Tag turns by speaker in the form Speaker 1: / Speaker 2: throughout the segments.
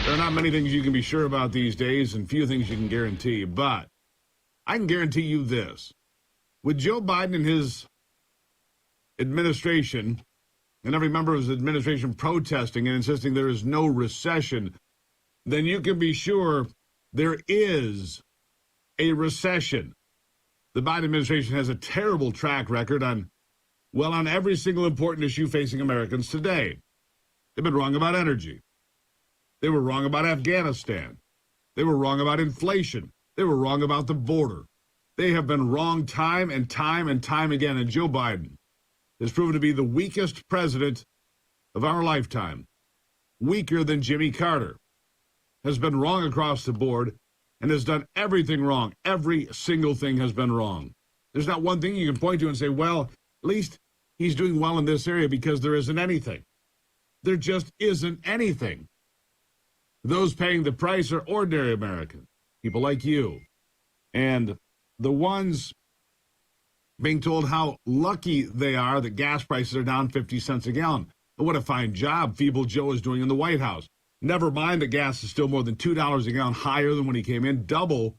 Speaker 1: There are not many things you can be sure about these days and few things you can guarantee, but I can guarantee you this. With Joe Biden and his administration and every member of his administration protesting and insisting there is no recession, then you can be sure there is a recession. The Biden administration has a terrible track record on every single important issue facing Americans today. They've been wrong about energy. They were wrong about Afghanistan. They were wrong about inflation. They were wrong about the border. They have been wrong time and time and time again. And Joe Biden has proven to be the weakest president of our lifetime. Weaker than Jimmy Carter. Has been wrong across the board and has done everything wrong. Every single thing has been wrong. There's not one thing you can point to and say, well, at least he's doing well in this area, because there isn't anything. There just isn't anything. Those paying the price are ordinary Americans, people like you. And the ones being told how lucky they are that gas prices are down 50 cents a gallon. And what a fine job Feeble Joe is doing in the White House. Never mind that gas is still more than $2 a gallon higher than when he came in. Double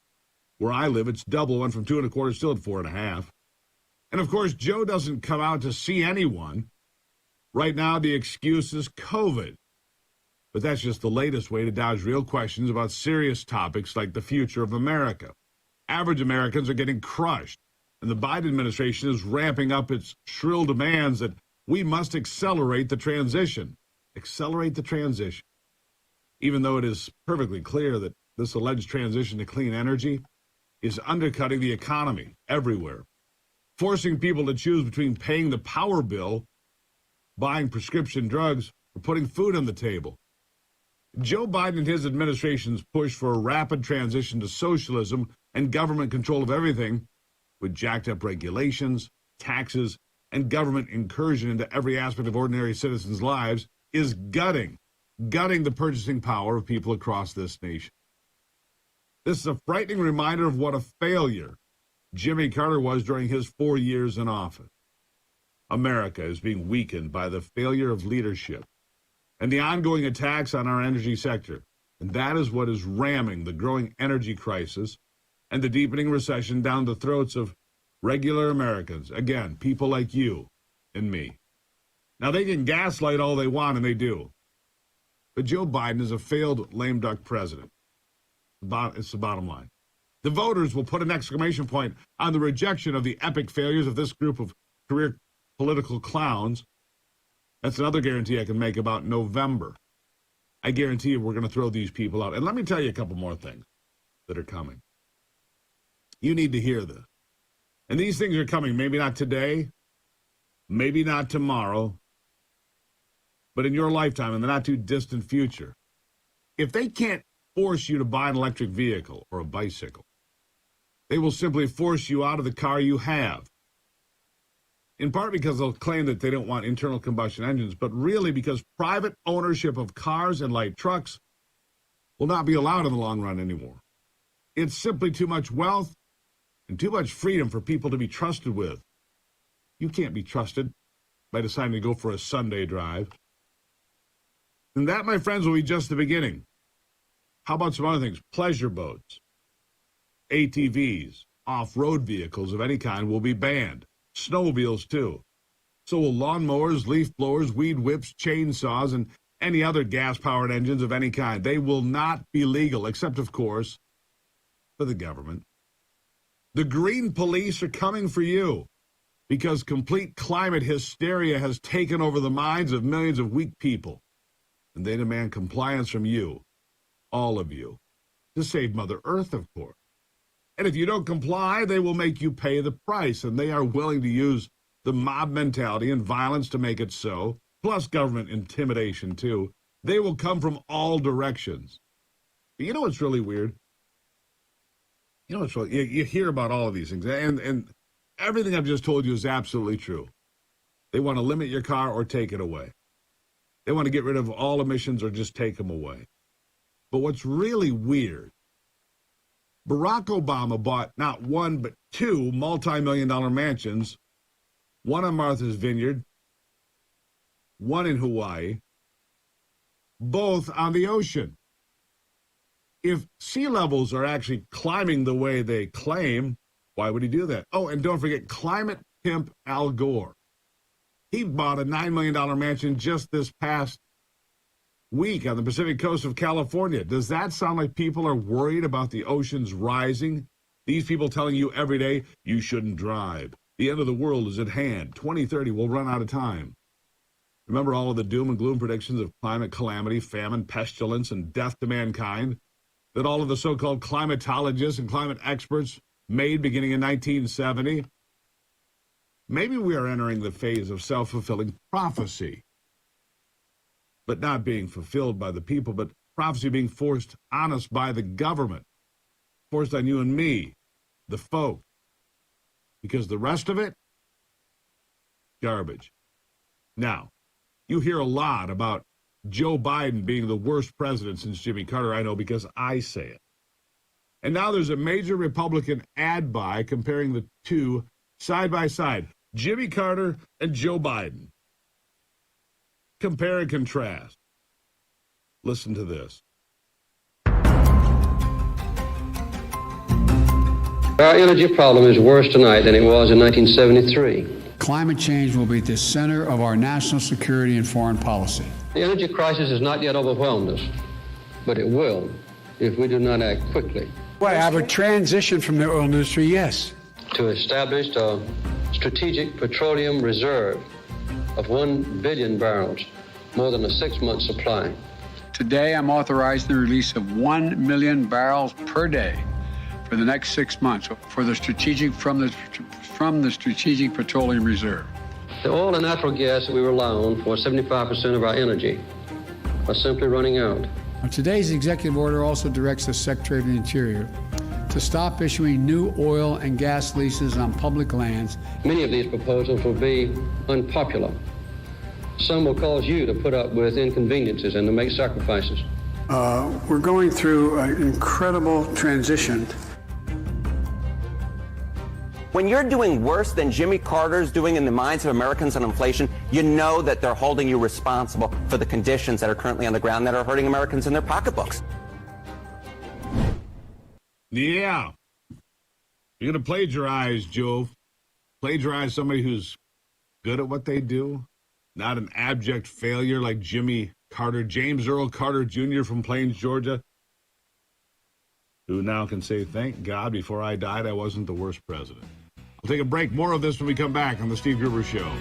Speaker 1: where I live. It's double. Went from 2.25 still at 4.5. And of course, Joe doesn't come out to see anyone. Right now, the excuse is COVID. But that's just the latest way to dodge real questions about serious topics like the future of America. Average Americans are getting crushed, and the Biden administration is ramping up its shrill demands that we must accelerate the transition. Accelerate the transition. Even though it is perfectly clear that this alleged transition to clean energy is undercutting the economy everywhere, forcing people to choose between paying the power bill, buying prescription drugs, or putting food on the table. Joe Biden and his administration's push for a rapid transition to socialism and government control of everything, with jacked up regulations, taxes, and government incursion into every aspect of ordinary citizens' lives, is gutting the purchasing power of people across this nation. This is a frightening reminder of what a failure Jimmy Carter was during his 4 years in office. America is being weakened by the failure of leadership and the ongoing attacks on our energy sector. And that is what is ramming the growing energy crisis and the deepening recession down the throats of regular Americans. Again, people like you and me. Now, they can gaslight all they want, and they do. But Joe Biden is a failed lame duck president. It's the bottom line. The voters will put an exclamation point on the rejection of the epic failures of this group of career political clowns. That's another guarantee I can make about November. I guarantee you we're going to throw these people out. And let me tell you a couple more things that are coming. You need to hear this. And these things are coming, maybe not today, maybe not tomorrow, but in your lifetime, in the not too distant future. If they can't force you to buy an electric vehicle or a bicycle, they will simply force you out of the car you have. In part because they'll claim that they don't want internal combustion engines, but really because private ownership of cars and light trucks will not be allowed in the long run anymore. It's simply too much wealth and too much freedom for people to be trusted with. You can't be trusted by deciding to go for a Sunday drive. And that, my friends, will be just the beginning. How about some other things? Pleasure boats, ATVs, off-road vehicles of any kind will be banned. Snowmobiles, too. So will lawnmowers, leaf blowers, weed whips, chainsaws, and any other gas-powered engines of any kind. They will not be legal, except, of course, for the government. The green police are coming for you because complete climate hysteria has taken over the minds of millions of weak people. And they demand compliance from you, all of you, to save Mother Earth, of course. And if you don't comply, they will make you pay the price, and they are willing to use the mob mentality and violence to make it so, plus government intimidation, too. They will come from all directions. But you know what's really weird? You know what's really, you hear about all of these things, and everything I've just told you is absolutely true. They want to limit your car or take it away. They want to get rid of all emissions or just take them away. But what's really weird, Barack Obama bought not one but two multi-million-dollar mansions, one on Martha's Vineyard, one in Hawaii, both on the ocean. If sea levels are actually climbing the way they claim, why would he do that? Oh, and don't forget climate pimp Al Gore. He bought a $9 million mansion just this past week on the Pacific coast of California. Does that sound like people are worried about the oceans rising? These people telling you every day, you shouldn't drive. The end of the world is at hand. 2030 will run out of time. Remember all of the doom and gloom predictions of climate calamity, famine, pestilence, and death to mankind that all of the so-called climatologists and climate experts made beginning in 1970? Maybe we are entering the phase of self-fulfilling prophecy, but not being fulfilled by the people, but prophecy being forced on us by the government, forced on you and me, the folk, because the rest of it, garbage. Now, you hear a lot about Joe Biden being the worst president since Jimmy Carter. I know because I say it. And now there's a major Republican ad buy comparing the two side by side, Jimmy Carter and Joe Biden. Compare and contrast. Listen to this.
Speaker 2: Our energy problem is worse tonight than it was in 1973.
Speaker 3: Climate change will be at the center of our national security and foreign policy.
Speaker 2: The energy crisis has not yet overwhelmed us, but it will if we do not act quickly.
Speaker 3: Well, I have a transition from the oil industry, yes.
Speaker 2: To establish a strategic petroleum reserve of 1 billion barrels, more than a 6-month supply.
Speaker 3: Today, I'm authorizing the release of 1 million barrels per day for the next 6 months for the strategic from the Strategic Petroleum Reserve.
Speaker 2: The oil and natural gas that we rely on for 75% of our energy are simply running out.
Speaker 3: Today's executive order also directs the Secretary of the Interior to stop issuing new oil and gas leases on public lands.
Speaker 2: Many of these proposals will be unpopular. Some will cause you to put up with inconveniences and to make sacrifices.
Speaker 3: We're going through an incredible transition.
Speaker 4: When you're doing worse than Jimmy Carter's doing in the minds of Americans on inflation, you know that they're holding you responsible for the conditions that are currently on the ground that are hurting Americans in their pocketbooks.
Speaker 1: Yeah. You're going to plagiarize, Joe. Plagiarize somebody who's good at what they do, not an abject failure like Jimmy Carter, James Earl Carter Jr. from Plains, Georgia, who now can say, thank God before I died I wasn't the worst president. We'll take a break. More of this when we come back on The Steve Gruber Show.